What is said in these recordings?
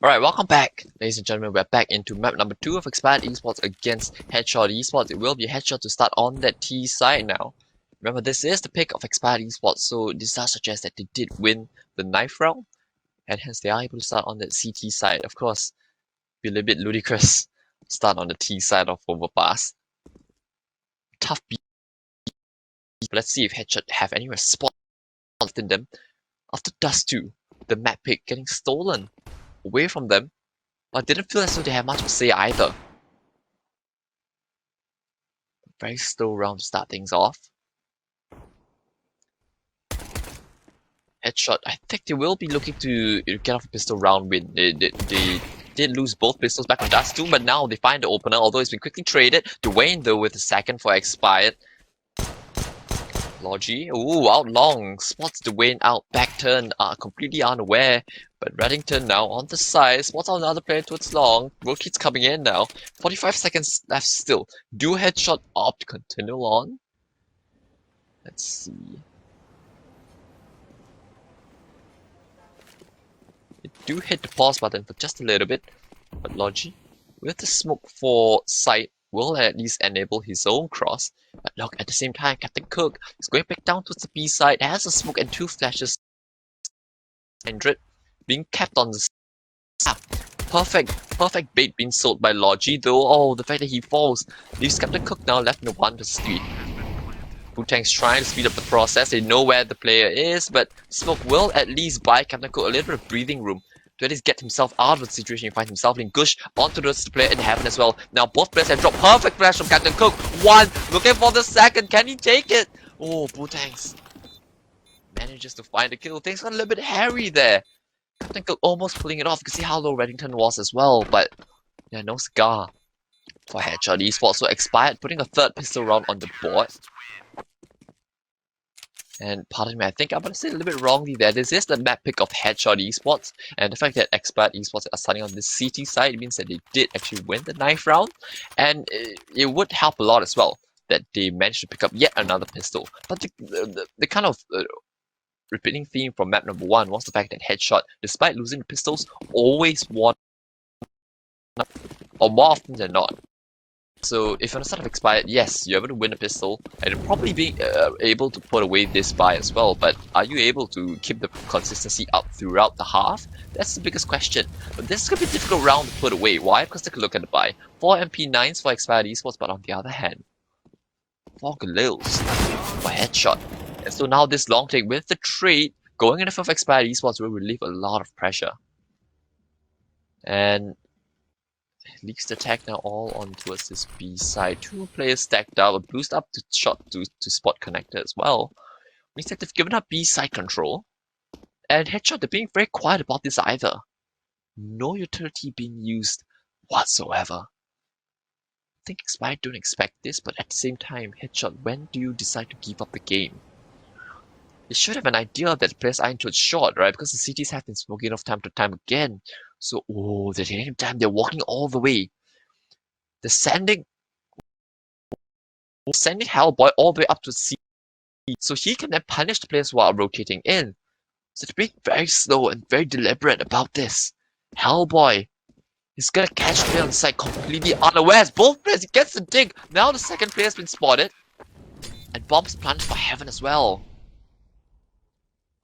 Alright, welcome back, ladies and gentlemen. We're back into map number 2 of Expired Esports against Headshot Esports. It will be Headshot to start on that T side now. Remember, this is the pick of Expired Esports, so this does suggest that they did win the knife round, and hence they are able to start on that CT side. Of course, be a little bit ludicrous to start on the T side of Overpass. Tough beat. Let's see if Headshot have any response in them after Dust 2, the map pick getting stolen away from them, but didn't feel as though they had much to say either. Very slow round to start things off. Headshot, I think they will be looking to get off a pistol round win. They did lose both pistols back on Dust 2, but now they find the opener, although it's been quickly traded. Dwayne though with the second for Expired. Logi, ooh, out long, spots Dwayne out, back turn, completely unaware, but Reddington now on the side, spots out another player towards long, Rokid's coming in now, 45 seconds left still. Do Headshot opt to continue on? Let's see. They do hit the pause button for just a little bit, but Logi, with the smoke for sight, will at least enable his own cross. But look, at the same time, Captain Cook is going back down towards the B side, has a smoke and 2 flashes. 100 being kept on the perfect bait being sold by Logi, though. Oh, the fact that he falls leaves Captain Cook now left in the 1 vs 3. Wu-Tang's trying to speed up the process. They know where the player is, but smoke will at least buy Captain Cook a little bit of breathing room to at least get himself out of the situation. He finds himself in Gush onto the player in heaven as well. Now both players have dropped. Perfect flash from Captain Cook. 1, looking for the second. Can he take it? Oh, Wu-Tang's manages to find the kill. Things got a little bit hairy there. Captain Cook almost pulling it off. You can see how low Reddington was as well, but yeah, no cigar for Headshot Esports. So Expired putting a 3rd pistol round on the board. And pardon me, I think I'm going to say a little bit wrongly there. This is the map pick of Headshot Esports, and the fact that Expired Esports are starting on the CT side means that they did actually win the knife round, and it would help a lot as well that they managed to pick up yet another pistol. But the kind of repeating theme from map number 1 was the fact that Headshot, despite losing the pistols, always won, or more often than not. So if you're on the start of Expired, yes, you're able to win a pistol, and you'll probably be able to put away this buy as well, but are you able to keep the consistency up throughout the half? That's the biggest question. But this is going to be a difficult round to put away. Why? Because take a look at the buy. 4 MP9s for Expired Esports, but on the other hand, 4 Galils for Headshot. And so now this long take with the trade, going in the of Expired Esports will relieve a lot of pressure. And leaks the attack now all on towards this B side. 2 players stacked up, a boost up to shot to spot connector as well. Means that they've given up B side control. And Headshot, they're being very quiet about this either. No utility being used whatsoever. I think Expired don't expect this, but at the same time, Headshot, when do you decide to give up the game? They should have an idea that the players aren't towards short, right? Because the CTs have been smoking off time to time again. So, oh, they're taking time. They're walking all the way. They're sending Hellboy all the way up to C, so he can then punish the players who are rotating in. So they're being very slow and very deliberate about this. Hellboy is gonna catch the player on the side completely unawares. Both players, he gets the dig. Now the second player's been spotted. And bombs planted for heaven as well.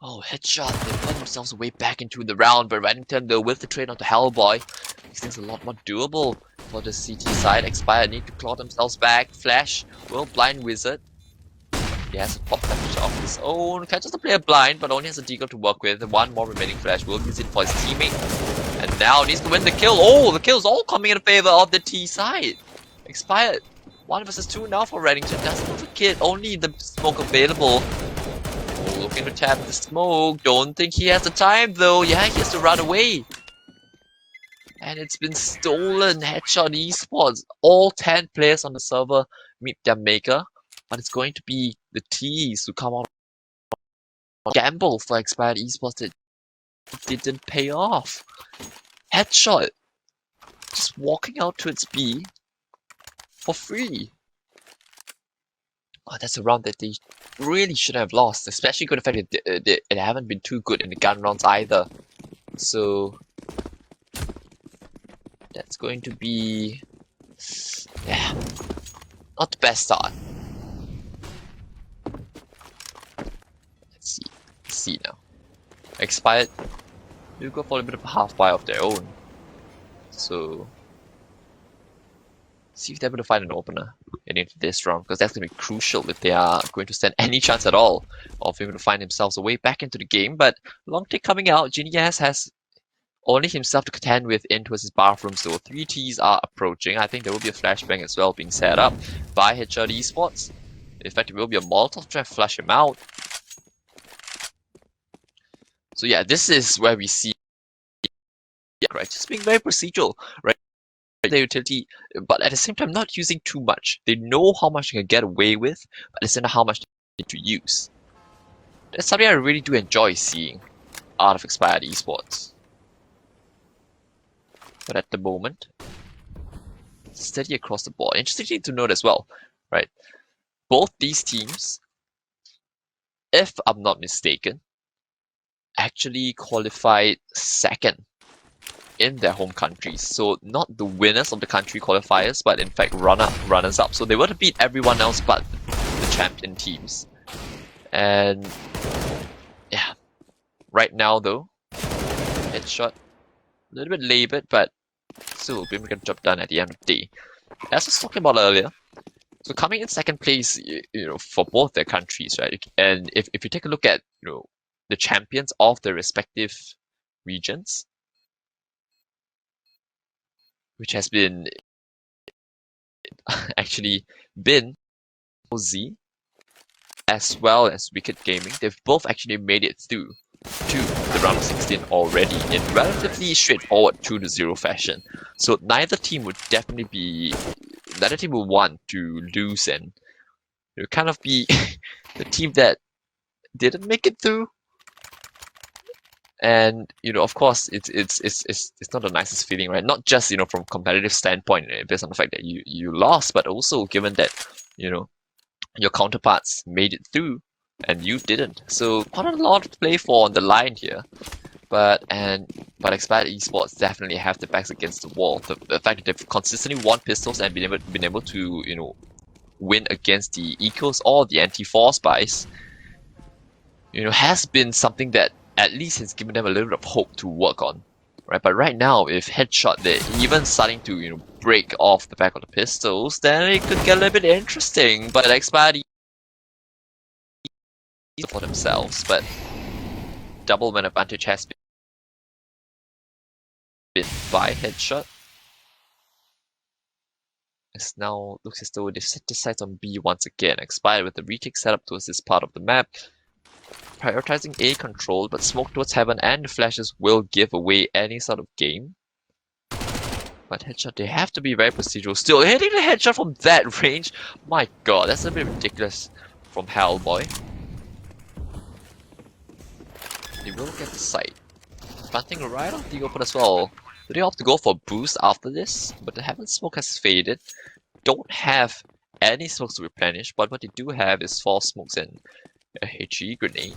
Oh, Headshot, they put themselves away back into the round, but Reddington, though, with the trade onto Hellboy, makes things a lot more doable for the CT side. Expired need to claw themselves back. Flash will blind Wizard. He has a pop damage of his own. Catches the player blind, but only has a deagle to work with. 1 more remaining flash will use it for his teammate. And now needs to win the kill. Oh, the kill's all coming in favor of the T side. Expired. 1 vs 2 now for Reddington. Doesn't have a kid, only the smoke available. Looking to tap the smoke. Don't think he has the time though. Yeah, he has to run away. And it's been stolen. Headshot Esports. All 10 players on the server meet their maker. But it's going to be the T's who come out gamble for Expired Esports that didn't pay off. Headshot just walking out to its B for free. Oh, that's a round that they really should have lost, especially given the fact that they haven't been too good in the gun rounds either. So That's going to be... yeah, not the best start. Let's see now. Expired. They'll go for a bit of a half buy of their own. So... see if they're able to find an opener heading into this round, because that's going to be crucial if they are going to stand any chance at all of able to find themselves a way back into the game. But Longtick coming out, Genius has only himself to contend with in towards his bathroom, so 3 Ts are approaching. I think there will be a flashbang as well being set up by Headshot Esports. In fact, it will be a Molotov try to flush him out. So yeah, this is where we see, right, just being very procedural, right? Their utility, but at the same time not using too much. They know how much they can get away with, but at the same time how much they need to use. That's something I really do enjoy seeing out of Expired Esports. But at the moment, steady across the board. Interesting to note as well, right? Both these teams, if I'm not mistaken, actually qualified second in their home countries. So not the winners of the country qualifiers, but in fact runners up. So they were to beat everyone else but the champion teams. And yeah, right now though, Headshot, a little bit labored, but still will be able to get the job done at the end of the day. As I was talking about earlier, so coming in second place, you know, for both their countries, right? And if you take a look at, you know, the champions of their respective regions, which has been actually been OZ as well as Wicked Gaming. They've both actually made it through to the round of 16 already in relatively straightforward 2-0 fashion. So neither team would want to lose and, you know, kind of be the team that didn't make it through. And, you know, of course, it's not the nicest feeling, right? Not just, you know, from competitive standpoint, based on the fact that you lost, but also given that, you know, your counterparts made it through and you didn't. So quite a lot to play for on the line here. But Expired Esports definitely have their backs against the wall. The fact that they've consistently won pistols and been able to, you know, win against the Ecos or the anti-force buys, you know, has been something that at least has given them a little bit of hope to work on, right? But right now, if Headshot, they're even starting to, you know, break off the back of the pistols, then it could get a little bit interesting. But Expired for themselves, but double man advantage has been by Headshot. It's now looks as though they've set the sights on B once again. Expired with the retake setup towards this part of the map. Prioritizing A control, but smoke towards heaven and the flashes will give away any sort of game. But Headshot, they have to be very procedural. Still hitting the Headshot from that range. My god, that's a bit ridiculous from Hellboy. They will get the sight. Planting right off the open as well. Do they opt to go for a boost after this? But the heaven smoke has faded. Don't have any smokes to replenish, but what they do have is false smokes and a HE grenade.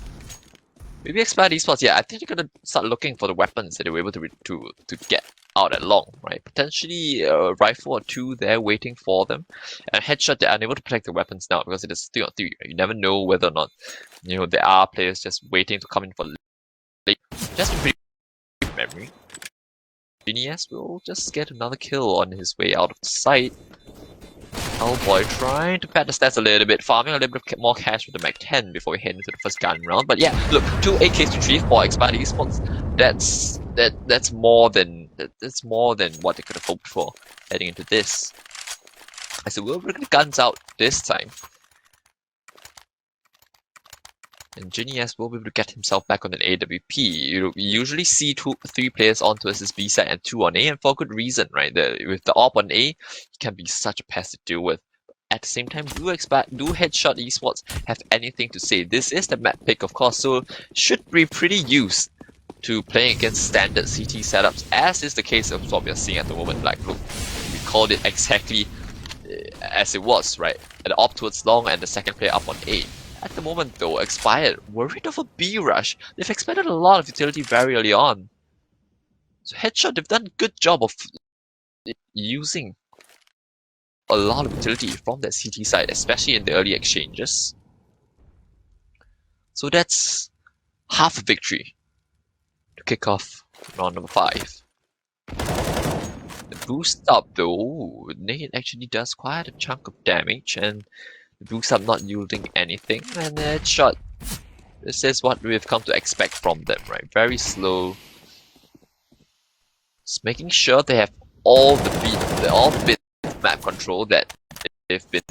Maybe Expired Esports, yeah, I think they're gonna start looking for the weapons that they were able to get out at long, right? Potentially a rifle or two there waiting for them. And Headshot, they're unable to protect the weapons now because it is 3 on 3. Right? You never know whether or not, you know, there are players just waiting to come in for late. Just a brief memory. Genius will just get another kill on his way out of the site. Hellboy trying to pad the stats a little bit, farming a little bit more cash with the Mac 10 before we head into the first gun round. But yeah, look, 2 AKs to 3 for Expired Esports. That's more than what they could have hoped for heading into this. I said we'll bring the guns out this time. And Genius will be able to get himself back on an AWP. You know, we usually see 3 players onto his B side and 2 on A, and for good reason, right? With the AWP on A, he can be such a pest to deal with. At the same time, do Headshot Esports have anything to say? This is the map pick, of course, so should be pretty used to playing against standard CT setups, as is the case of what we are seeing at the moment. Like, look, we called it exactly as it was, right? An AWP towards long and the second player up on A. At the moment though, Expired, worried of a B rush. They've expended a lot of utility very early on. So Headshot, they've done a good job of using a lot of utility from that CT side, especially in the early exchanges. So that's half a victory to kick off round number 5. The boost up though, Nate actually does quite a chunk of damage, and the boost up not yielding anything, and the headshot. This is what we've come to expect from them, right? Very slow. Just making sure they have all the bit of map control that they've been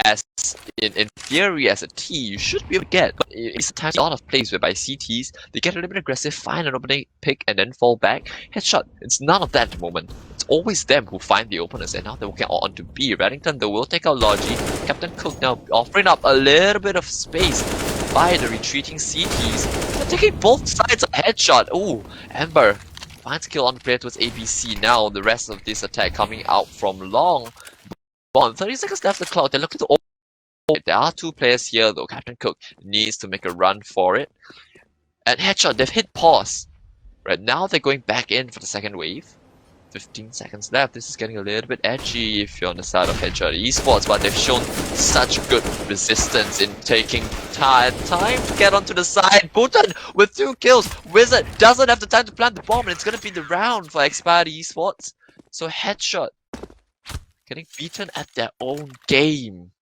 as in theory as a T you should be able to get, but it's sometimes a lot of plays whereby CTs they get a little bit aggressive, find an opening, pick, and then fall back. Headshot, it's none of that at the moment. It's always them who find the openers, and now they're walking on to B. Reddington though will take out Logi. Captain Cook now offering up a little bit of space by the retreating CTs. They're taking both sides of Headshot. Ooh, Ember finds kill on the player towards ABC. Now the rest of this attack coming out from long. 30 seconds left the clock. They're looking to open. There are 2 players here though. Captain Cook needs to make a run for it. And Headshot, they've hit pause. Right now they're going back in for the second wave. 15 seconds left. This is getting a little bit edgy if you're on the side of Headshot Esports, but they've shown such good resistance in taking time to get onto the side. Bhutan with 2 kills. Wizard doesn't have the time to plant the bomb, and it's gonna be the round for Expired Esports. So Headshot getting beaten at their own game.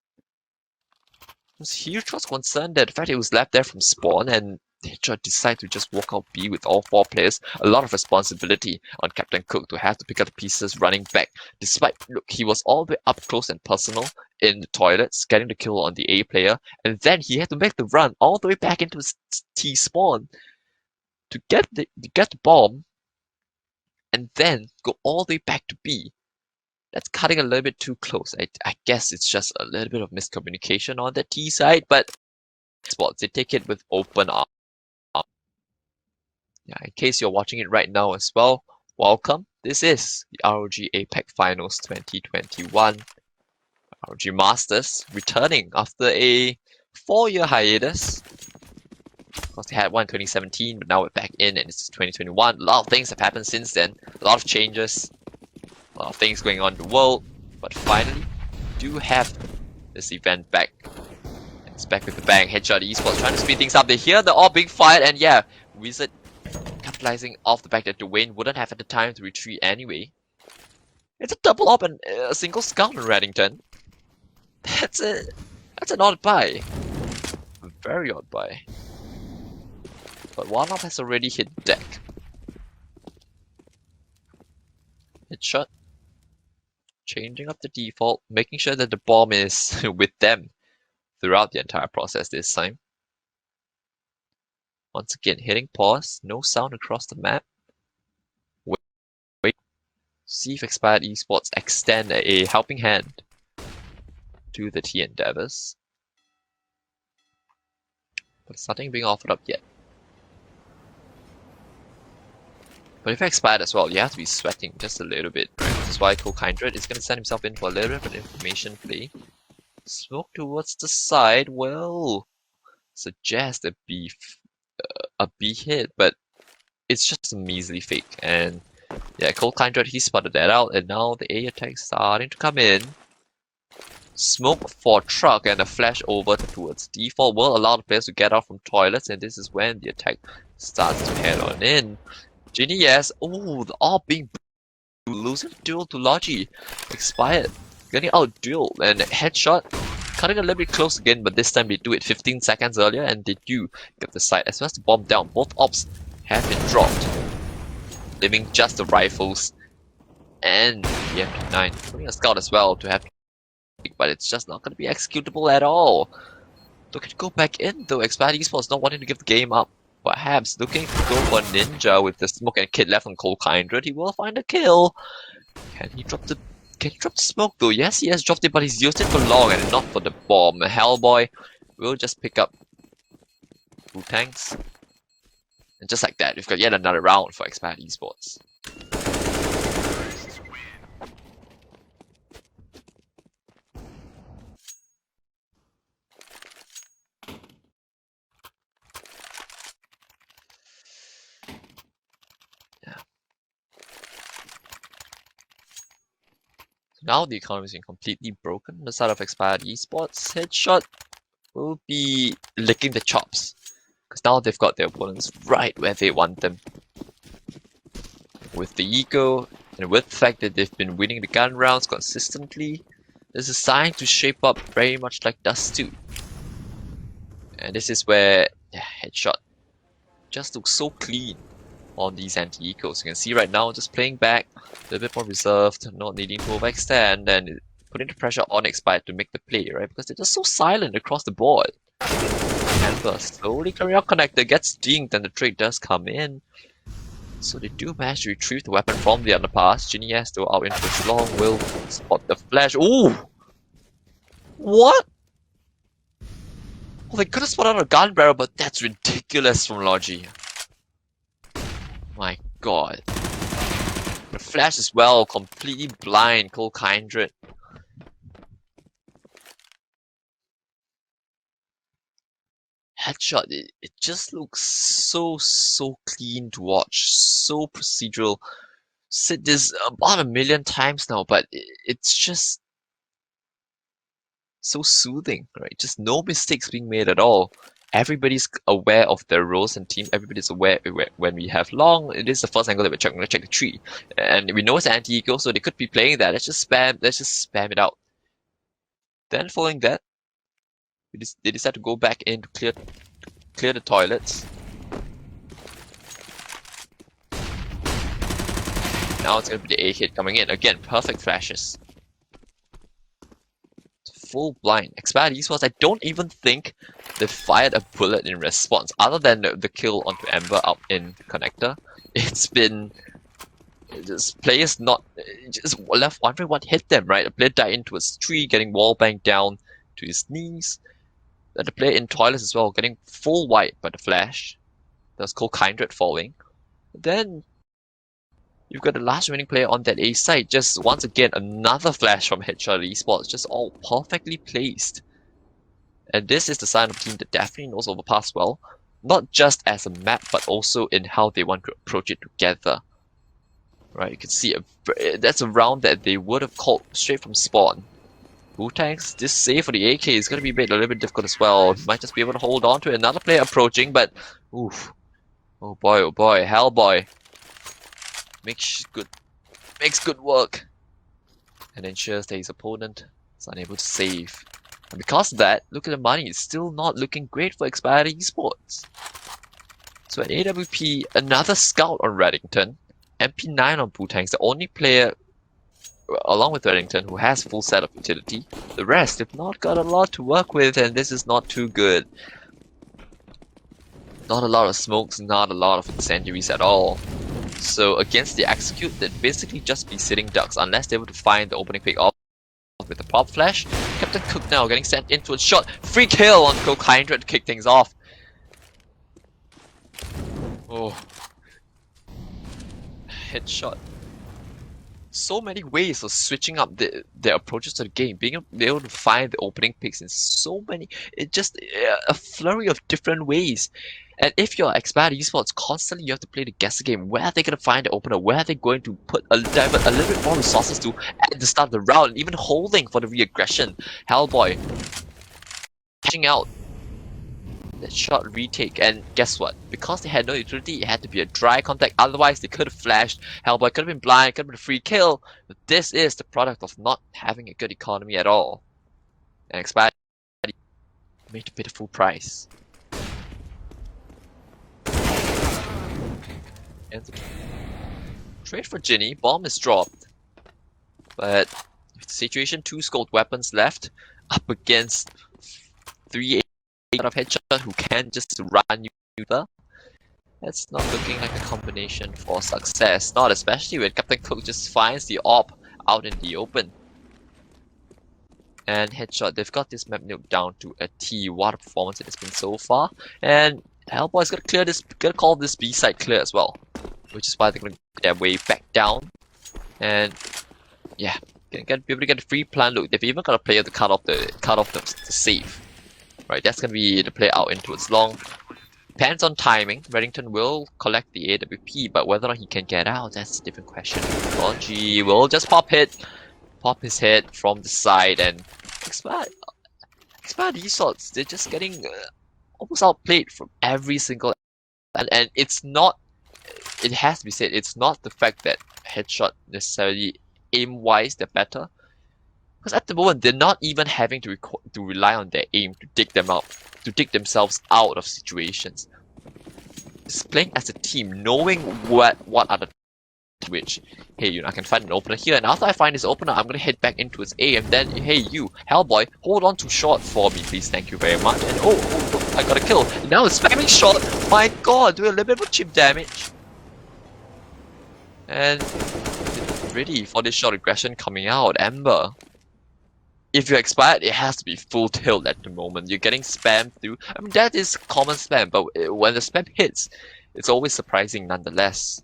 Huge was concerned that the fact it was left there from spawn, and Headshot decided to just walk out B with all 4 players. A lot of responsibility on Captain Cook to have to pick up the pieces running back. Despite, look, he was all the way up close and personal in the toilets, getting the kill on the A player, and then he had to make the run all the way back into his T spawn to get the bomb, and then go all the way back to B. That's cutting a little bit too close. I guess it's just a little bit of miscommunication on the T side, but spots, they take it with open arms. Yeah, in case you're watching it right now as well, welcome. This is the ROG APAC Finals 2021. ROG Masters returning after a 4-year hiatus. Of course, they had one in 2017, but now we're back in and it's 2021. A lot of things have happened since then. A lot of changes. A lot of things going on in the world, but finally, do have this event back. And it's back with the bang. Headshot Esports trying to speed things up. They hear the all being fired, and yeah, Wizard capitalizing off the fact that Dwayne wouldn't have had the time to retreat anyway. It's a double op and a single scout on Reddington. That's an odd buy. A very odd buy. But one op has already hit deck. Headshot. Changing up the default, making sure that the bomb is with them throughout the entire process this time. Once again, hitting pause, no sound across the map. Wait. See if Expired Esports extend a helping hand to the T Endeavors. But it's nothing being offered up yet. But if Expired as well, you have to be sweating just a little bit, right? Which is why Coldkindred is going to send himself in for a little bit of an information play. Smoke towards the side, well, suggest a B hit, but it's just a measly fake. And yeah, Coldkindred, he spotted that out, and now the A attack starting to come in. Smoke for truck and a flash over towards default will allow the players to get out from toilets, and this is when the attack starts to head on in. Ginny, yes. Oh, the all being losing duel to Logi. Expired. Getting out duel and Headshot. Cutting a little bit close again, but this time they do it 15 seconds earlier, and they do get the site. As well as the bomb down, both ops have been dropped. Leaving just the rifles and the MP9. Putting a scout as well to have, but it's just not going to be executable at all. Looking to go back in though. Expired Esports not wanting to give the game up. Perhaps looking to go for Ninja with the smoke and kid left on Coldkindred. He will find a kill. Can he drop the smoke though? Yes, he has dropped it, but he's used it for long and not for the bomb. Hellboy will just pick up 2 tanks. And just like that, we've got yet another round for Expired Esports. Now the economy is being completely broken on the side of Expired Esports. Headshot will be licking the chops, because now they've got their opponents right where they want them. With the ego, and with the fact that they've been winning the gun rounds consistently, there's a sign to shape up very much like Dust 2. And this is where Headshot just looks so clean on these anti-ecos. You can see right now, just playing back, a little bit more reserved, not needing to overextend, and putting the pressure on Expired to make the play, right? Because they're just so silent across the board. Amber slowly clearing out connector, gets dinged, and the trade does come in. So they do manage to retrieve the weapon from the underpass. Ginny has to out into his long, will spot the flash. Ooh! What? Well, they could have spotted out a gun barrel, but that's ridiculous from Logi. My god. The flash as well, completely blind, Cole Kindred. Headshot, it just looks so clean to watch, so procedural. Said this about 1,000,000 times now, but it's just so soothing, right? Just no mistakes being made at all. Everybody's aware of their roles and team. Everybody's aware when we have long. It is the first angle that we're checking. We're gonna check the tree, and we know it's anti-eco, so they could be playing that. Let's just spam it out. Then following that, they decide to go back in to clear the toilets. Now it's gonna be the A hit coming in again. Perfect flashes. Full blind. Expired Esports, I don't even think they fired a bullet in response, other than the kill onto Ember out in connector. It's been just players not just left wondering what hit them, right? A player died into a tree, getting wall banged down to his knees. And the player in toilets as well, getting full white by the flash. That's Cole Kindred falling. Then you've got the last remaining player on that A side. Just once again, another flash from Headshot Esports, just all perfectly placed. And this is the sign of a team that definitely knows Overpass well, not just as a map, but also in how they want to approach it together. Right, you can see that's a round that they would have called straight from spawn. Wu-Tangs, this save for the AK is going to be made a little bit difficult as well. Might just be able to hold on to it. Another player approaching, but oof. Oh boy, Hellboy. Makes good work, and ensures that his opponent is unable to save. And because of that, look at the money, it's still not looking great for Expired Esports. So at AWP, another scout on Reddington, MP9 on Wu-Tangs, the only player along with Reddington who has full set of utility. The rest have not got a lot to work with, and this is not too good. Not a lot of smokes, not a lot of incendiaries at all. So against the execute, they'd basically just be sitting ducks unless they were to find the opening pick off with the pop flash. Captain Cook now getting sent into a shot. Free kill on Cole Kindred to kick things off. Oh. Headshot. So many ways of switching up their approaches to the game, being able to find the opening picks in so many, it's just a flurry of different ways. And if you're Expired Esports, constantly you have to play the guessing game. Where are they going to find the opener? Where are they going to divert a little bit more resources to at the start of the round, and even holding for the re-aggression? Hellboy catching out that shot retake, and guess what? Because they had no utility, it had to be a dry contact. Otherwise, they could have flashed. Hellboy could have been blind, could have been a free kill. But this is the product of not having a good economy at all. And Expired made a pitiful price. And the trade for Ginny, bomb is dropped. But with the situation, 2 scoped weapons left up against 3 out of Headshot who can just run you there. That's not looking like a combination for success, not especially when Captain Cook just finds the AWP out in the open. And Headshot, they've got this map nuked down to a T. What a performance it has been so far. And Hellboy's gonna call this B side clear as well, which is why they're gonna get their way back down. And yeah, be able to get a free plan look. They've even got a player to cut off the save. Right, that's gonna be the play out into its long. Depends on timing. Reddington will collect the AWP, but whether or not he can get out, that's a different question. Logi will just pop hit. pop his head from the side, and Expired Esports, they're just getting almost outplayed from every single, and it's not, it has to be said, it's not the fact that Headshot necessarily aim-wise they're better, because at the moment they're not even having to rely on their aim to dig themselves out of situations. It's playing as a team, knowing what are the which, hey, you know, I can find an opener here, and after I find this opener, I'm gonna head back into its A, and then, hey, you, Hellboy, hold on to short for me, please, thank you very much, and oh, I got a kill, and now it's spamming short, my god, doing a little bit of chip damage, and ready for this short aggression coming out, Ember. If you're expired, it has to be full tilt at the moment, you're getting spammed through, I mean, that is common spam, but when the spam hits, it's always surprising nonetheless.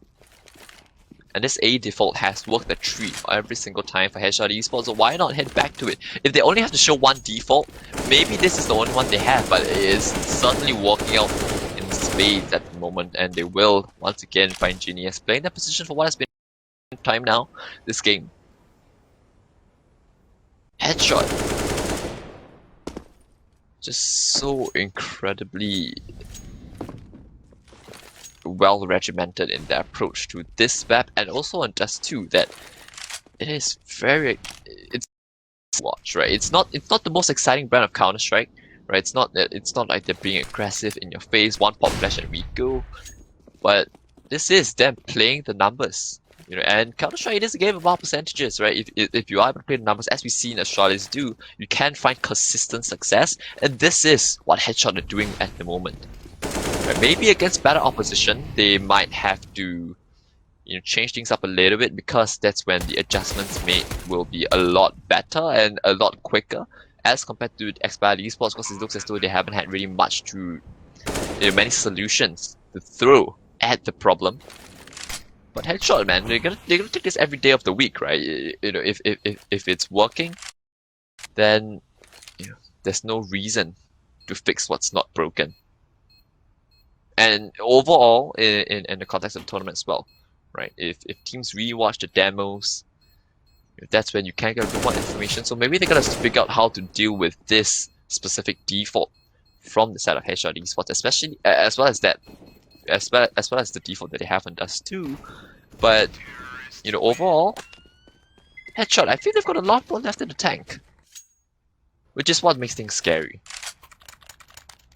And this A default has worked a treat every single time for Headshot Esports, so why not head back to it? If they only have to show one default, maybe this is the only one they have, but it is certainly working out in spades at the moment, and they will once again find Genius playing that position for what has been time now, this game. Headshot. Just so incredibly well regimented in their approach to this map, and also on Dust 2 that it is very, it's watch, right? It's not the most exciting brand of Counter-Strike, right? It's not like they're being aggressive in your face, one pop flash and we go, but this is them playing the numbers, you know. And Counter-Strike, it is a game about percentages, right? If you are able to play the numbers as we see in Astralis do, you can find consistent success, and this is what Headshot are doing at the moment. Maybe against better opposition, they might have to, you know, change things up a little bit, because that's when the adjustments made will be a lot better and a lot quicker as compared to Expired Esports, because it looks as though they haven't had really much to, you know, many solutions to throw at the problem. But Headshot, man, they're gonna take this every day of the week, right? You know, if it's working, then, you know, there's no reason to fix what's not broken. And overall, in the context of the tournament as well, right? If teams rewatch the demos, that's when you can get a bit more information. So maybe they're gonna figure out how to deal with this specific default from the side of Headshot Esports, especially as well as the default that they have on Dust 2. But you know, overall, Headshot, I think they've got a lot more left in the tank, which is what makes things scary.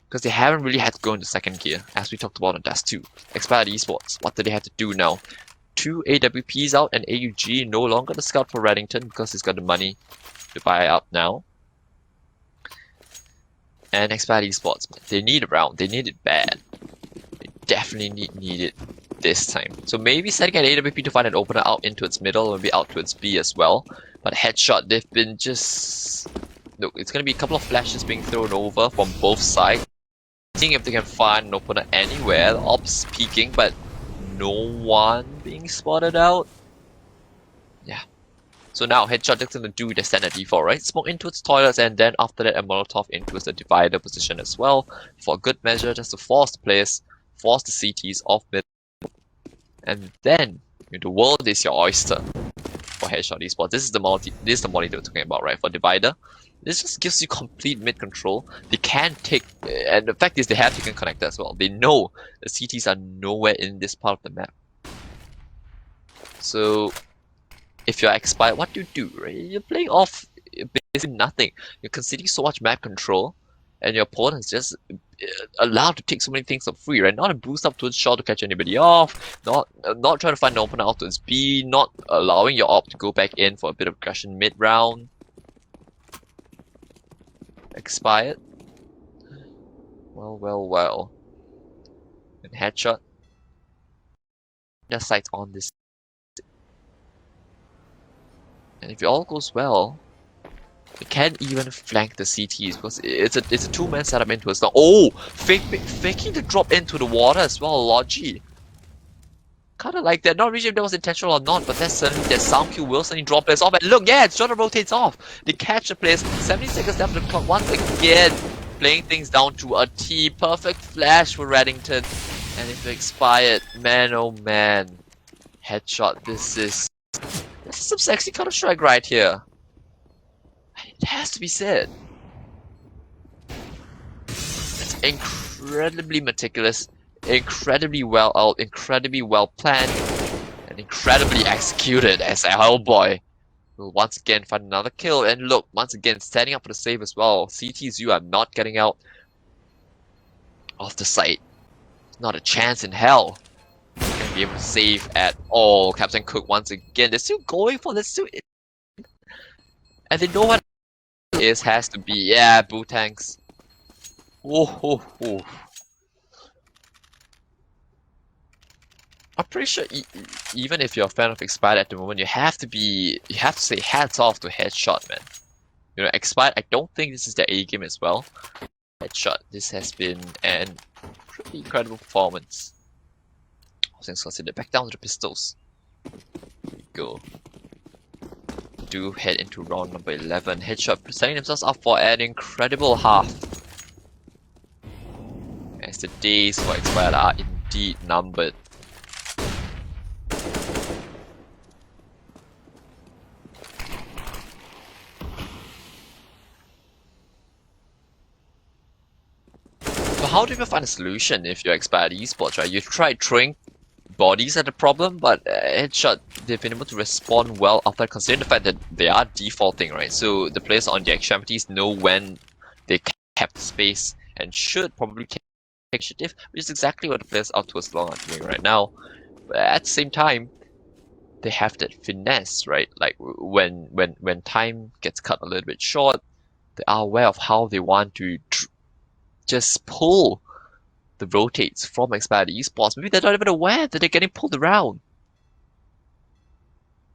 Because they haven't really had to go into second gear, as we talked about on Dust 2. Expired Esports, what do they have to do now? 2 AWPs out, and AUG no longer the scout for Reddington because he's got the money to buy up now. And Expired Esports, they need a round, they need it bad. They definitely need it this time. So maybe setting an AWP to find an opener out into its middle, maybe out to its B as well. But Headshot, they've been just... Look, it's gonna be a couple of flashes being thrown over from both sides. Seeing if they can find an opener anywhere. The ops peeking, but no one being spotted out. Yeah. So now Headshot is gonna do the standard default, right? Smoke into its toilets, and then after that a Molotov into the divider position as well, for a good measure, just to force the players, force the CTs off mid. And then, you know, the world is your oyster for Headshot Esports. This is the multi they were talking about, right? For divider. This just gives you complete mid control. They can take, and the fact is they have taken connector as well. They know the CTs are nowhere in this part of the map. So if you're expired, what do you do, right? You're playing off basically nothing. You're conceding so much map control, and your opponent is just allowed to take so many things for free, right? Not a boost up to its shot to catch anybody off, not trying to find an opener out to its B, not allowing your op to go back in for a bit of aggression mid round. Expired. Well. And Headshot. Their sights on this. And if it all goes well, they can't even flank the CTs because it's a two-man setup into us now. Oh! Faking the drop into the water as well, Logi. Kinda like that. Not really if that was intentional or not, but that's certainly that sound cue will suddenly drop players off. And look, yeah, Jordan rotates off. They catch the players 70 seconds after the clock once again, playing things down to a T. Perfect flash for Reddington. And if it expired, man oh man. Headshot, this is some sexy Counter-Strike right here. It has to be said. It's incredibly meticulous, incredibly well out, incredibly well planned, and incredibly executed as Hellboy will once again find another kill. And look, once again, standing up for the save as well. CTs, you are not getting out of the site. Not a chance in hell. Gonna be able to save at all. Captain Cook once again. They're still going for this. And they know what it is. Has to be. Yeah, Boo Tanks. Oh. I'm pretty sure even if you're a fan of Expired at the moment, you have to say hats off to Headshot, man. You know, Expired, I don't think this is their A game as well. Headshot, this has been an pretty incredible performance. All things considered, back down to the pistols. Here we go. Do head into round number 11. Headshot setting themselves up for an incredible half. As the days for Expired are indeed numbered. How do you find a solution if you're Expired Esports, right? You've tried throwing bodies at the problem, but Headshot, they've been able to respond well after considering the fact that they are defaulting, right? So the players on the extremities know when they kept space and should probably take initiative, which is exactly what the players out towards long are doing right now. But at the same time, they have that finesse, right? Like when time gets cut a little bit short, they are aware of how they want to just pull the rotates from Expired Esports. Maybe they're not even aware that they're getting pulled around.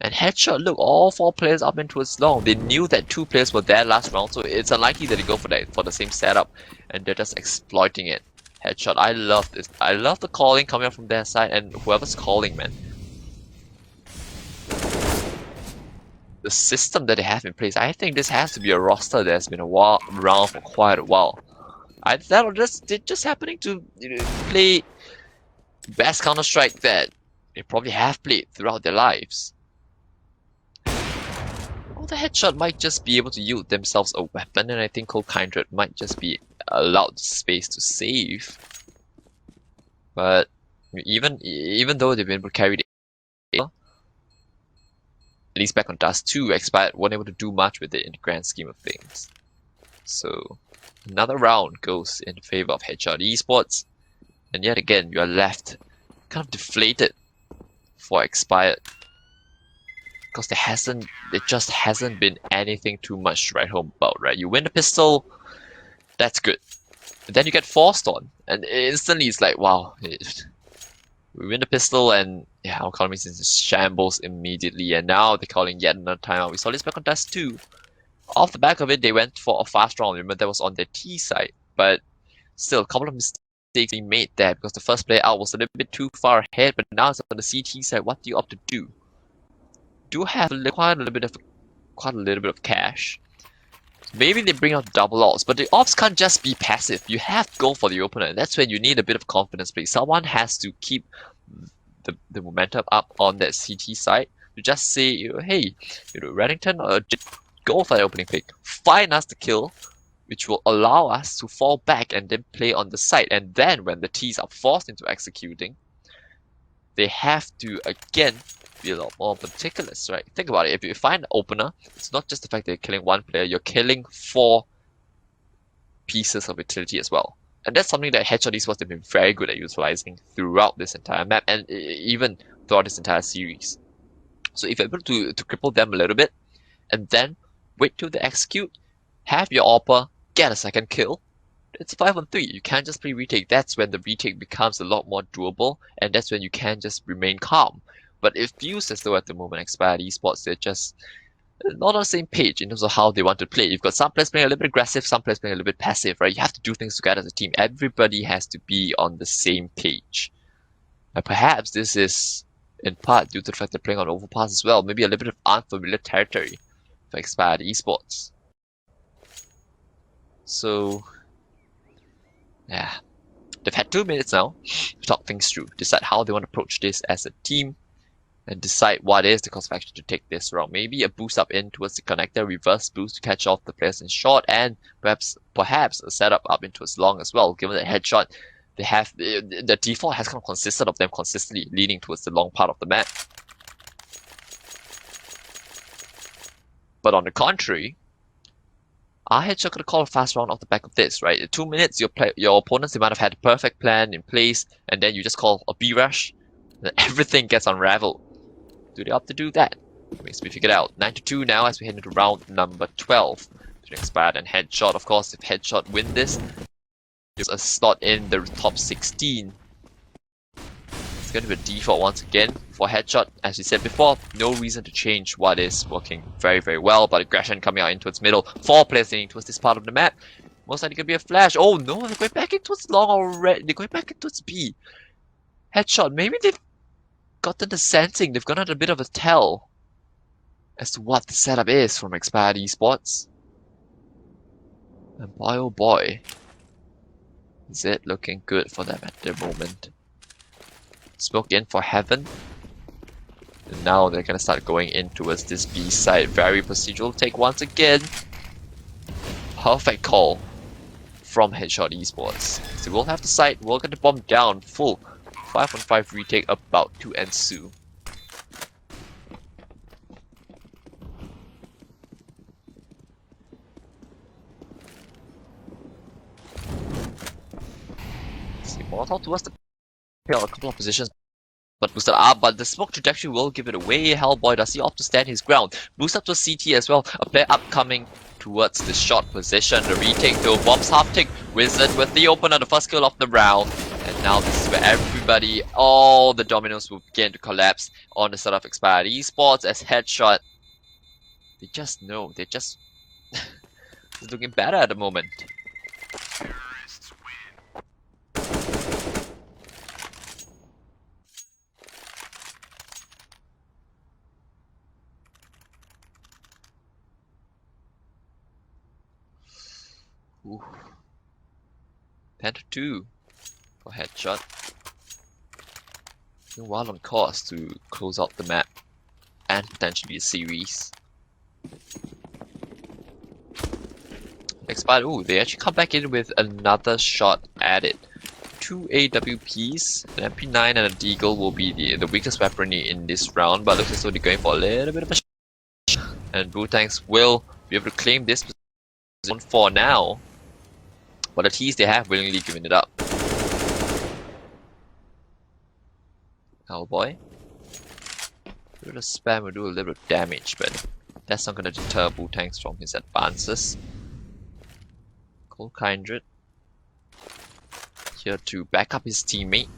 And Headshot, look, all 4 players up into towards long. They knew that 2 players were there last round, so it's unlikely that they go for the same setup, and they're just exploiting it. Headshot, I love this. I love the calling coming up from their side, and whoever's calling, man. The system that they have in place, I think this has to be a roster that's been around for quite a while. They're just happening to play best Counter-Strike that they probably have played throughout their lives. Well, the Headshot might just be able to yield themselves a weapon, and I think Cold Kindred might just be allowed space to save. But even though they've been able to carry the at least back on Dust 2, Expired weren't able to do much with it in the grand scheme of things. So another round goes in favor of Headshot Esports, and yet again you are left kind of deflated for Expired because there just hasn't been anything too much to write home about, right? You win the pistol, that's good. But then you get forced on, and instantly it's like, wow, we win the pistol, and yeah, our economy is in shambles immediately, and now they're calling yet another timeout. We saw this back on Dust 2. Off the back of it, they went for a fast round. Remember, that was on their T side, but still, a couple of mistakes being made there because the first player out was a little bit too far ahead. But now it's on the CT side. What do you opt to do? Do have quite a little bit of cash. Maybe they bring out double ops, but the ops can't just be passive. You have to go for the opener, and that's when you need a bit of confidence play. Someone has to keep the momentum up on that CT side. You just say, hey, Reddington, go for the opening pick, find us the kill, which will allow us to fall back and then play on the side. And then when the Ts are forced into executing, they have to again be a lot more meticulous, right? Think about it. If you find an opener, it's not just the fact that you're killing 1 player, you're killing 4 pieces of utility as well. And that's something that Headshot Esports have been very good at utilizing throughout this entire map and even throughout this entire series. So if you're able to cripple them a little bit, and then wait till they execute, have your AWPer, get a second kill, it's 5-on-3. You can't just play retake. That's when the retake becomes a lot more doable, and that's when you can just remain calm. But it feels as though at the moment Expired Esports, they're just not on the same page in terms of how they want to play. You've got some players playing a little bit aggressive, some players playing a little bit passive, right? You have to do things together as a team. Everybody has to be on the same page. And perhaps this is in part due to the fact they're playing on Overpass as well. Maybe a little bit of unfamiliar territory for Expired Esports. So, yeah. They've had 2 minutes now to talk things through, decide how they want to approach this as a team. and decide what is the course of action to take this round. Maybe a boost up in towards the connector, reverse boost to catch off the players in short, and perhaps a setup up in towards long as well. Given that headshot, they have the default has kind of consisted of them consistently leaning towards the long part of the map. But on the contrary, our headshot could call a fast round off the back of this, right? In 2 minutes, your opponents, they might have had a perfect plan in place, and then you just call a B rush, and everything gets unraveled. Do they opt to do that? Remains to be figured out. 9-2 now as we head into round number 12. Between Expired and Headshot, of course, if Headshot win this, there's a slot in the top 16. It's going to be a default once again for Headshot. As we said before, no reason to change what is working very, very well. But aggression coming out into its middle. 4 players leaning towards this part of the map. Most likely going to be a flash. Oh no, they're going back into its long already. They're going back into its B. Headshot, maybe they've gotten the sensing, they've gotten a bit of a tell as to what the setup is from Expired Esports. And boy oh boy, is it looking good for them at the moment. Smoke in for Heaven. And now they're gonna start going in towards this B side. Very procedural take once again. Perfect call from Headshot Esports. So we'll have the site, we'll get the bomb down full. 5-on-5 retake about to ensue. See, Molotov towards the a couple of positions, but boosted up, but the smoke trajectory will give it away. Hellboy, does he opt to stand his ground? Boost up to CT as well. A player upcoming towards the short position. The retake though, bombs half tick. Wizard with the opener, the first kill of the round. And now this is where everybody, all the dominoes will begin to collapse on the side of Expired Esports as Headshot. They just know, they just it's looking better at the moment. Ooh. 10-2 for Headshot. While on course to close out the map and potentially a series. Expired, ooh, they actually come back in with another shot at it. 2 AWPs, an MP9 and a Deagle will be the weakest weaponry in this round, but looks as though they're going for a little bit of a shot. And Bootangs will be able to claim this position for now. But the T's they have willingly given it up. Hellboy. A little spam will do a little damage, but that's not going to deter Bootangs from his advances. Cold Kindred here to back up his teammate.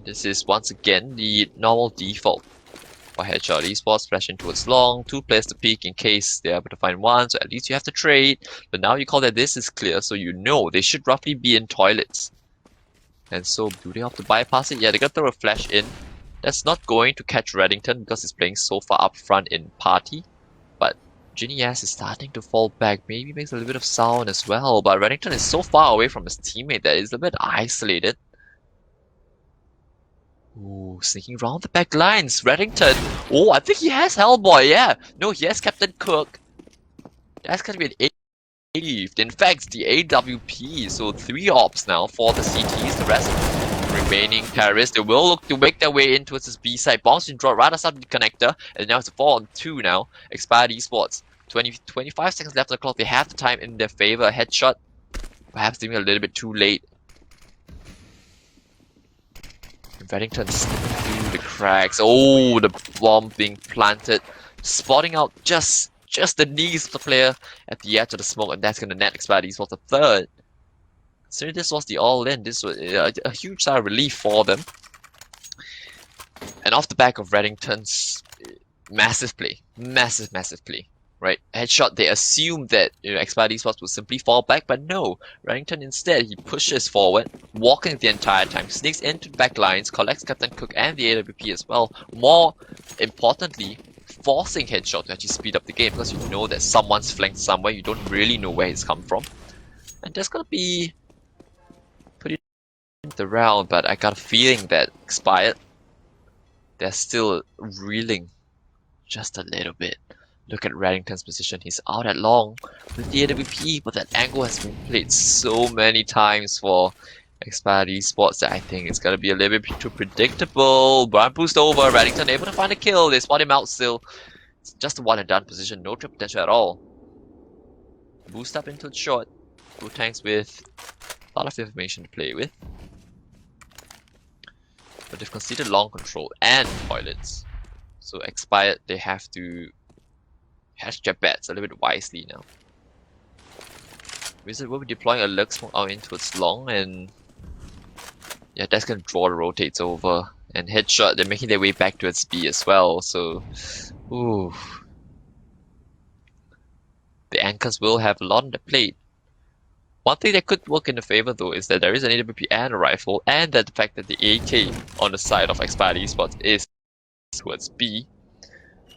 This is once again the normal default for Headshot Esports. Flashing towards long, 2 players to peek in case they're able to find one, so at least you have to trade. But now you call that this is clear, so you know they should roughly be in toilets. And so, do they have to bypass it? Yeah, they gotta throw a flash in. That's not going to catch Reddington because he's playing so far up front in party. But Genius is starting to fall back. Maybe makes a little bit of sound as well. But Reddington is so far away from his teammate that he's a bit isolated. Ooh, sneaking around the back lines. Reddington. Oh, I think he has Hellboy, yeah. No, he has Captain Cook. That's gonna be an 8th. In fact, the AWP. So 3 ops now for the CTs. The rest remaining terrorists, they will look to make their way in towards this B side. Bombs been dropped right outside the connector. And now it's a 4-on-2 now. Expired Esports. 25 seconds left on the clock. They have the time in their favor. A headshot. Perhaps doing a little bit too late. Reddington through the cracks. Oh, the bomb being planted. Spotting out just the knees of the player at the edge of the smoke, and that's going to net Expired Esports a 3rd. So this was the all-in. This was a huge sigh of relief for them. And off the back of Reddington's massive play. Massive play. Right? Headshot, they assumed that Expired Esports would simply fall back, but no. Reddington instead, he pushes forward, walking the entire time, sneaks into the back lines, collects Captain Cook and the AWP as well. More importantly, forcing Headshot to actually speed up the game because you know that someone's flanked somewhere, you don't really know where he's come from. And there's gonna be pretty the round, but I got a feeling that Expired, they're still reeling just a little bit. Look at Reddington's position. He's out at long with the AWP, but that angle has been played so many times for Expired Esports that I think it's gonna be a little bit too predictable. Brian boost over, Reddington able to find a kill. They spot him out still. It's just a one and done position, no trip potential at all. Boost up into the short. Wu-Tangs with a lot of information to play with. But they've conceded long control and toilets. So Expired, they have to hatch their bets a little bit wisely now. Wizard will be deploying a lurk smoke out into its long, and yeah, that's gonna draw the rotates over. And headshot, they're making their way back to its B as well, so ooh. The anchors will have a lot on the plate. One thing that could work in the favor though is that there is an AWP and a rifle, and that the fact that the AK on the side of Expired Esports is towards B.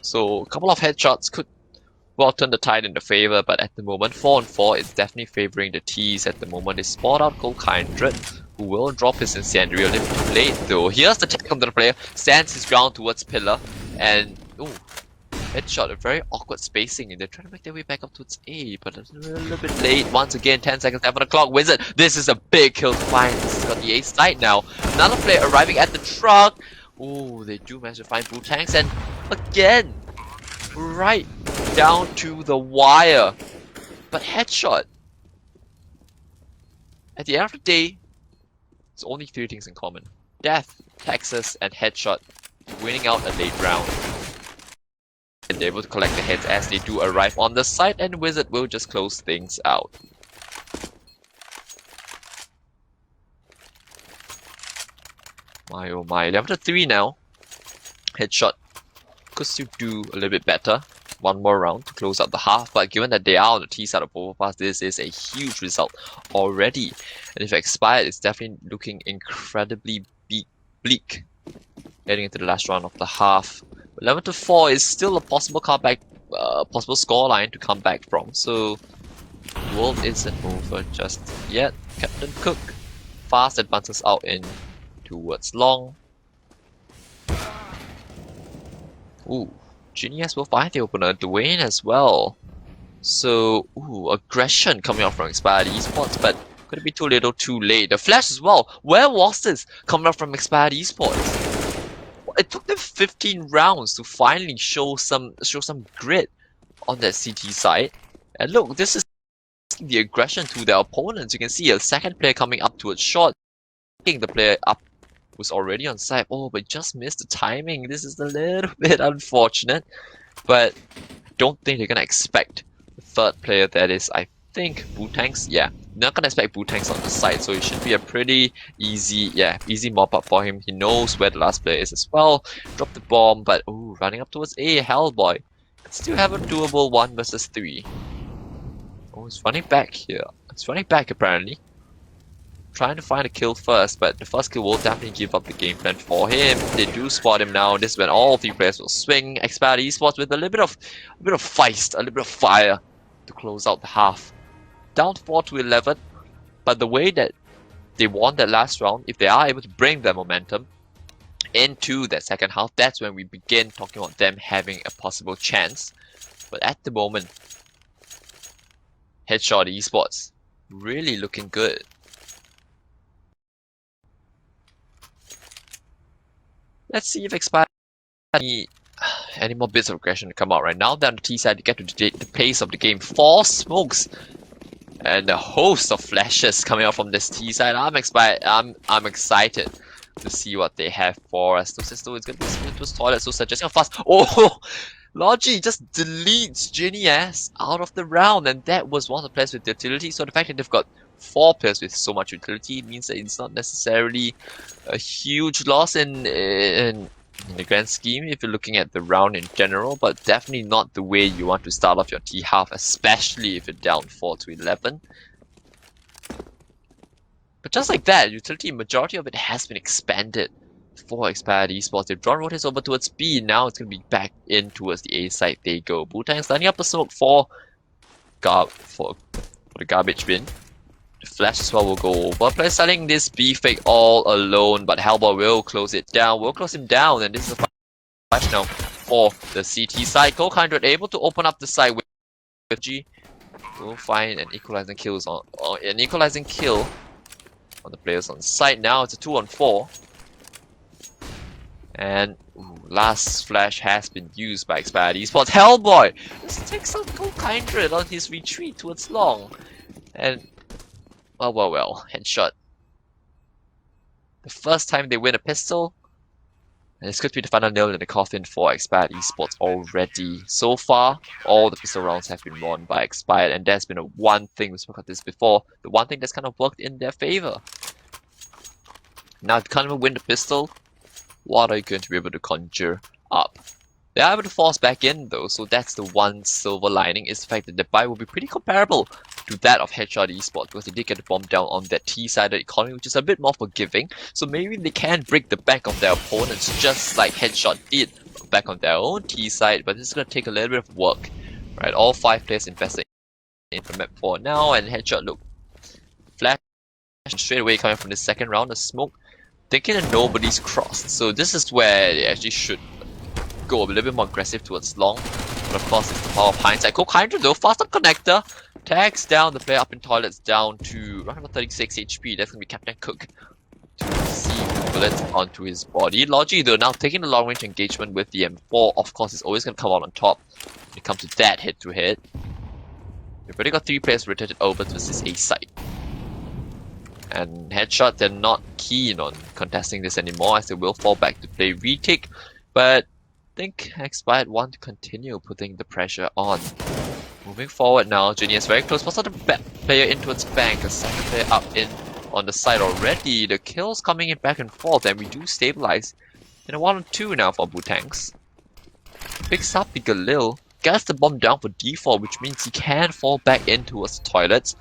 So a couple of headshots could well turn the tide in the favor, but at the moment 4-on-4 is definitely favoring the T's at the moment. They spot out Goldkindred, who will drop his incendiary a little bit late though. Here's the tech onto the player, stands his ground towards pillar, and ooh, headshot, a very awkward spacing, and they're trying to make their way back up towards A, but it's a little bit late. Once again, 10 seconds left on the clock. Wizard, this is a big kill to find. This has got the A side now. Another player arriving at the truck. Ooh, they do manage to find Wu-Tangs, and again, right down to the wire. But headshot. At the end of the day, it's only three things in common: death, Texas, and headshot winning out a late round. And they're able to collect the heads as they do arrive on the site, and Wizard will just close things out. My oh my, 11-3 now. Headshot could still do a little bit better. One more round to close out the half, but given that they are on the T side of Overpass, this is a huge result already. And if Expired, it's definitely looking incredibly bleak heading into the last round of the half. 11-4 is still a possible comeback, possible scoreline to come back from. So the world isn't over just yet. Captain Cook fast advances out in towards long. Ooh, Genius will find the opener, Dwayne as well. So, ooh, aggression coming out from Expired Esports, but could it be too little too late? The flash as well. Where was this coming out from Expired Esports? It took them 15 rounds to finally show some grit on that CT side. And look, this is the aggression to their opponents. You can see a second player coming up towards short, picking the player up who's already on site. Oh, but just missed the timing. This is a little bit unfortunate, but I don't think they're gonna expect the third player. That is, I think, Wu-Tangs. Yeah, not gonna expect Wu-Tangs on the side, so it should be a pretty easy mop up for him. He knows where the last player is as well. Drop the bomb, but ooh, running up towards A, Hellboy. Still have a doable 1 versus 3. Oh, it's running back here. It's running back apparently. Trying to find a kill first, but the first kill will definitely give up the game plan for him. They do spot him now. This is when all three players will swing. Expired Esports with a little bit of feist, a little bit of fire to close out the half. Down 4-11, but the way that they won that last round, if they are able to bring their momentum into that second half, that's when we begin talking about them having a possible chance. But at the moment, Headshot Esports really looking good. Let's see if Expired any more bits of aggression to come out right now. They're on the T side to get to the pace of the game. 4 smokes and a host of flashes coming out from this T side. I'm excited to see what they have for us. Looks as though it's gonna be split to toilet, so suggesting a fast. Oh, Logi just deletes Ginny S out of the round, and that was one of the players with utility. So the fact that they've got 4 players with so much utility means that it's not necessarily a huge loss in the grand scheme if you're looking at the round in general, but definitely not the way you want to start off your T half, especially if you're down 4-11. But just like that, utility, majority of it has been expanded for Expired Esports. They've drawn rotates over towards B, now it's going to be back in towards the A side they go. Wu-Tang's lining up a smoke for the garbage bin. The flash as well will go over. Player selling this B fake all alone, but Hellboy will close it down. Will close him down, and this is a now for the CT side. Cold100 able to open up the side with G. We'll find an equalizing kill on the players on site. Now it's a 2-on-4. And last flash has been used by Expired Esports. Hellboy just takes out Cold100 on his retreat towards long. And well, headshot. The first time they win a pistol. And it's going to be the final nail in the coffin for Expired Esports already. So far, all the pistol rounds have been won by Expired, and there's been one thing, we spoke about this before, the one thing that's kind of worked in their favor. Now, if you can't even win the pistol, what are you going to be able to conjure up? They are able to force back in though, so that's the one silver lining, is the fact that the buy will be pretty comparable to that of Headshot Esports, because they did get the bomb down on that T-sided economy, which is a bit more forgiving, so maybe they can break the back of their opponents just like Headshot did back on their own T-side, but this is going to take a little bit of work. Right, all 5 players invested in the map 4 now, and Headshot look flash straight away coming from the second round of smoke, thinking that nobody's crossed, so this is where they actually should go a little bit more aggressive towards long. But of course, it's the power of hindsight. Cold100 though, fast up connector, tags down the player up in toilets down to around 36 HP. That's gonna be Captain Cook to receive bullets onto his body. Logi though now taking the long range engagement with the M4. Of course, it's always gonna come out on top when it comes to that head to head. We've already got 3 players rotated over to this A site. And Headshot, they're not keen on contesting this anymore, as they will fall back to play retake. But I think Expired want to continue putting the pressure on. Moving forward now, Genius very close. What's the player in towards bank? A second player up in on the side already. The kills coming in back and forth, and we do stabilize in a 1-on-2 now for Butanks. Picks up the Galil, gets the bomb down for default, which means he can fall back in towards the toilets.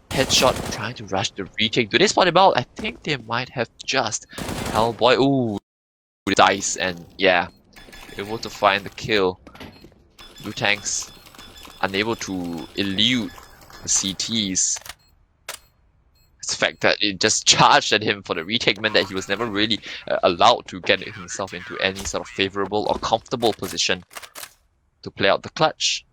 Headshot trying to rush the retake. Do they spot him out? I think they might have just. Hellboy, ooh, dice, and yeah, able to find the kill. Butanks unable to elude the CTs. It's the fact that it just charged at him for the retake meant that he was never really allowed to get himself into any sort of favorable or comfortable position to play out the clutch.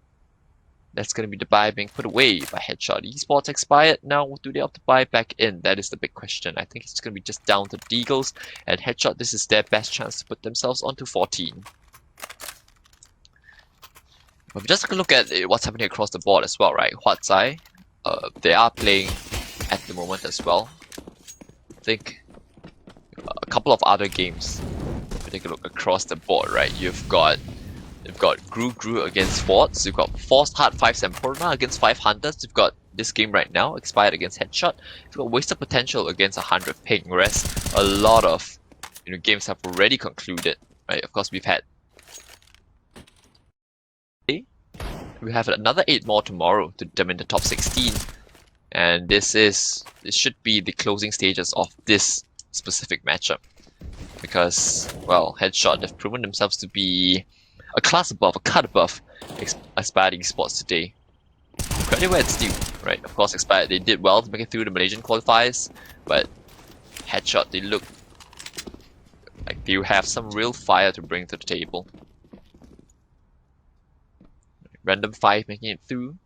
That's going to be the buy being put away by Headshot Esports. Expired. Now, do they have to buy back in? That is the big question. I think it's going to be just down to the Deagles. And Headshot, this is their best chance to put themselves onto 14. But just take a look at what's happening across the board as well, right? Huatsai, they are playing at the moment as well. I think a couple of other games. If you take a look across the board, right? You've got Gru against Forts. You've got Forced Heart 5 Sempurna against 5 Hunters. You've got this game right now, Expired against Headshot. You've got Wasted Potential against 100 Ping. Whereas a lot of games have already concluded, right? Of course, we have another 8 more tomorrow to determine the top 16, and this should be the closing stages of this specific matchup, because well, Headshot have proven themselves to be a class above, a cut above Expired Esports today. Credit where it's due, right? Of course, Expired, they did well to make it through the Malaysian qualifiers, but Headshot, they look like they have some real fire to bring to the table. Random 5 making it through,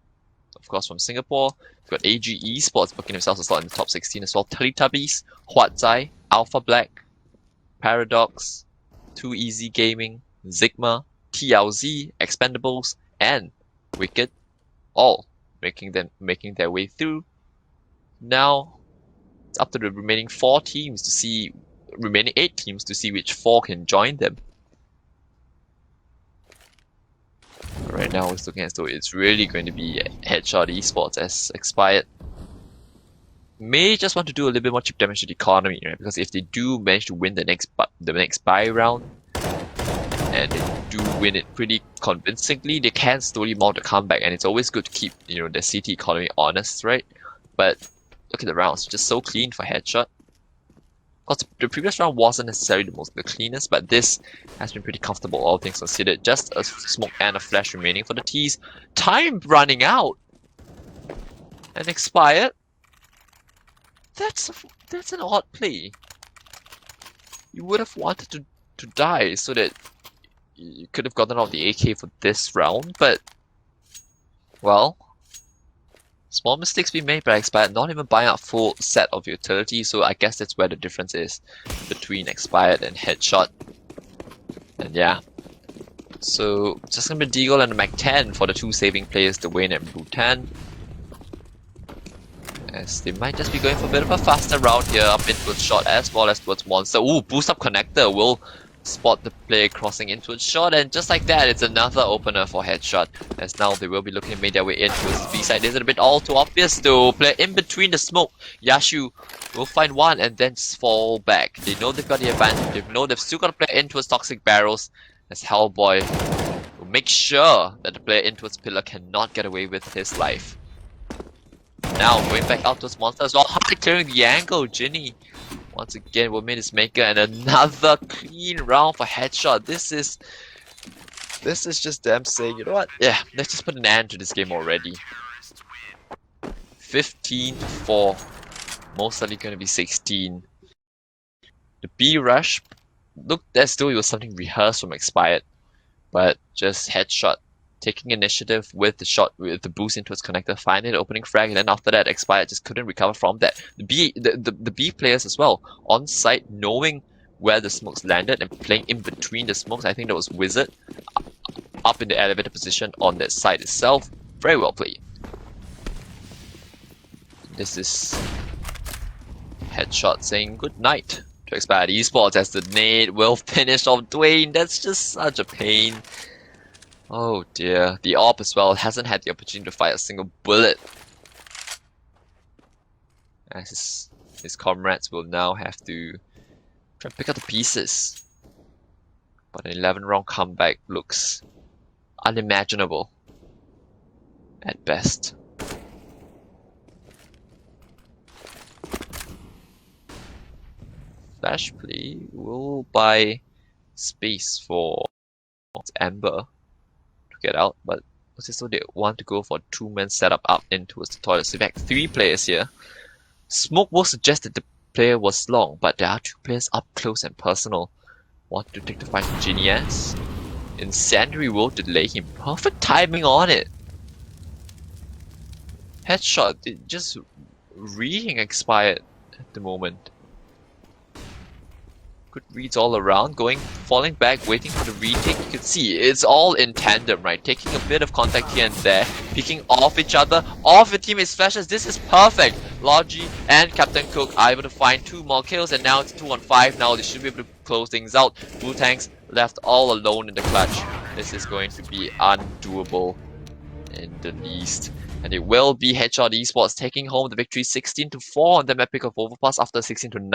of course, from Singapore. We've got AG Esports booking themselves a slot in the top 16 as well. Teletubbies, Huatsai, Alpha Black, Paradox, Too Easy Gaming, Zigma, TLZ, Expendables, and Wicked, all making their way through. Now it's up to the remaining 8 teams to see which 4 can join them. Right now it's looking as though it's really going to be Headshot Esports, as Expired may just want to do a little bit more chip damage to the economy, right? Because if they do manage to win the next buy round, and they do win it pretty convincingly, they can slowly mount a comeback, and it's always good to keep the CT economy honest, right? But look at the rounds, just so clean for Headshot. Of course, the previous round wasn't necessarily the cleanest, but this has been pretty comfortable, all things considered. Just a smoke and a flash remaining for the T's. Time running out! And Expired? That's an odd play. You would have wanted to die so that you could have gotten out the AK for this round, but well, small mistakes being made by Expired, not even buying a full set of utility, so I guess that's where the difference is between Expired and Headshot. And yeah. So just gonna be Deagle and the Mac-10 for the two saving players, Dwayne and Bhutan. As they might just be going for a bit of a faster route here, up in towards Shot as well as towards Monster. Ooh, boost up connector will spot the player crossing into its Shot, and just like that, it's another opener for Headshot. As now they will be looking to make their way in towards the B side. Is it a bit all too obvious though? Player in between the smoke. Yashu will find one and then fall back. They know they've got the advantage. They know they've still got to play in towards Toxic Barrels. As Hellboy will make sure that the player in towards Pillar cannot get away with his life. Now going back out towards Monster as well, hard clearing the angle. Ginny once again will meet his maker, and another clean round for Headshot. This is just them saying, you know what? Yeah, let's just put an end to this game already. 15-4, most likely going to be 16. The B rush looked as though it was something rehearsed from Expired, but just Headshot taking initiative with the shot, with the boost into its connector, finding the opening frag, and then after that, Expired just couldn't recover from that. The B players as well, on site, knowing where the smokes landed and playing in between the smokes. I think that was Wizard up in the elevator position on that side itself. Very well played. This is Headshot saying good night to Expired Esports as the nade will finish off Dwayne. That's just such a pain. Oh dear. The AWP as well hasn't had the opportunity to fire a single bullet. As his comrades will now have to try and pick up the pieces. But an 11 round comeback looks unimaginable at best. Flash play will buy space for Amber to get out, but so they want to go for a two-man setup up in towards the toilet. So we have 3 players here. Smoke will suggest that the player was long, but there are 2 players up close and personal. Want to take the fight to Genius. Incendiary will delay him. Perfect timing on it. Headshot, just reading Expired at the moment. Good reads all around, falling back, waiting for the retake. You can see it's all in tandem, right? Taking a bit of contact here and there, picking off each other, off your teammates' flashes. This is perfect. Logi and Captain Cook are able to find 2 more kills, and now it's 2-on-5. Now they should be able to close things out. Wu-Tang's left all alone in the clutch. This is going to be undoable in the least. And it will be Headshot Esports taking home the victory 16-4 on the map pick of Overpass after 16-9.